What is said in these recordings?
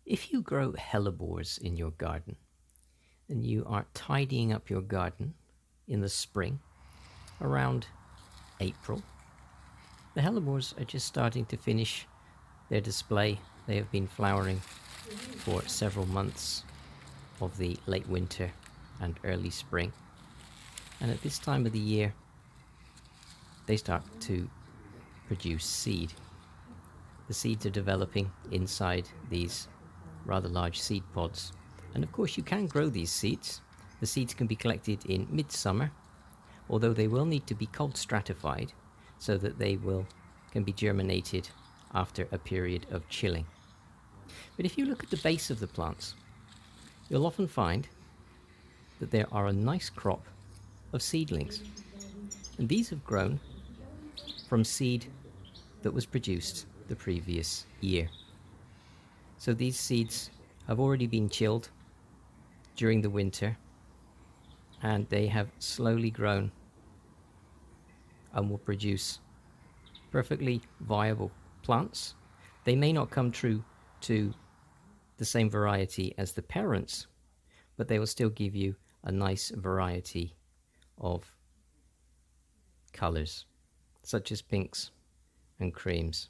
If you grow hellebores in your garden and you are tidying up your garden in the spring, around April, the hellebores are just starting to finish their display. They have been flowering for several months of the late winter and early spring. And at this time of the year, they start to produce seed. The seeds are developing inside these rather large seed pods. And of course you can grow these seeds. The seeds can be collected in midsummer, although they will need to be cold stratified so that they can be germinated after a period of chilling. But if you look at the base of the plants, you'll often find that there are a nice crop of seedlings. And these have grown from seed that was produced the previous year. So these seeds have already been chilled during the winter, and they have slowly grown and will produce perfectly viable plants. They may not come true to the same variety as the parents, but they will still give you a nice variety of colors, such as pinks and creams.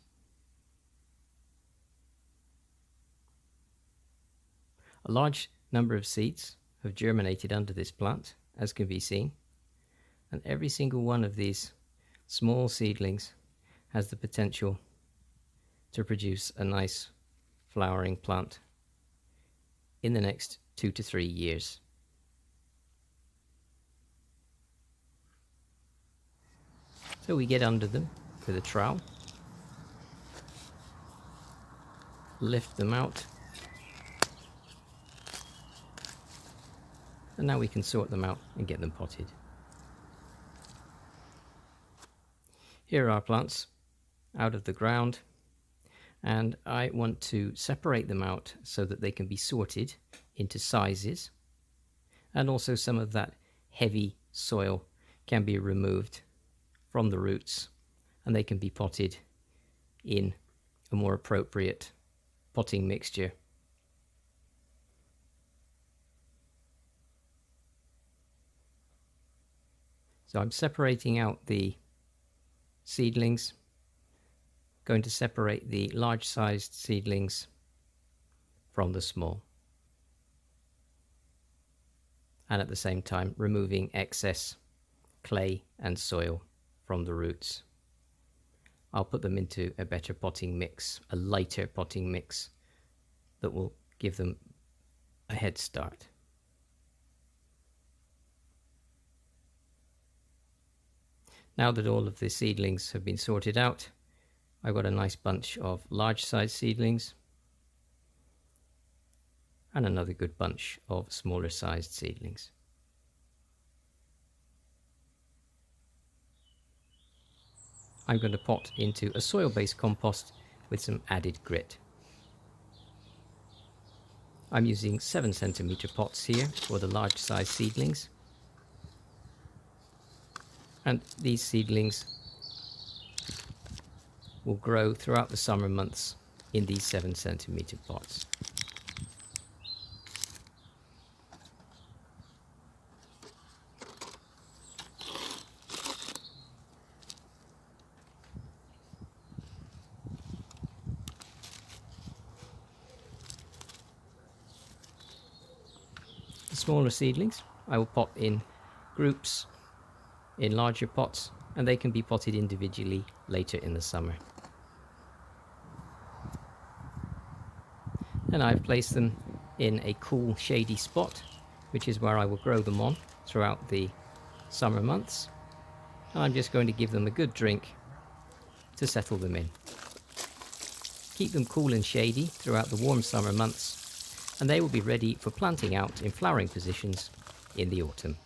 A large number of seeds have germinated under this plant, as can be seen, and every single one of these small seedlings has the potential to produce a nice flowering plant in the next 2 to 3 years. So we get under them with a trowel, lift them out, and now we can sort them out and get them potted. Here are our plants out of the ground, and I want to separate them out so that they can be sorted into sizes, and also some of that heavy soil can be removed from the roots and they can be potted in a more appropriate potting mixture. So I'm separating out the seedlings, going to separate the large-sized seedlings from the small, and at the same time removing excess clay and soil from the roots. I'll put them into a better potting mix, a lighter potting mix that will give them a head start. Now that all of the seedlings have been sorted out, I've got a nice bunch of large-sized seedlings and another good bunch of smaller-sized seedlings. I'm going to pot into a soil-based compost with some added grit. I'm using 7cm pots here for the large-sized seedlings. And these seedlings will grow throughout the summer months in these 7cm pots. The smaller seedlings I will pot in groups in larger pots, and they can be potted individually later in the summer. And I've placed them in a cool, shady spot, which is where I will grow them on throughout the summer months. And I'm just going to give them a good drink to settle them in. Keep them cool and shady throughout the warm summer months, and they will be ready for planting out in flowering positions in the autumn.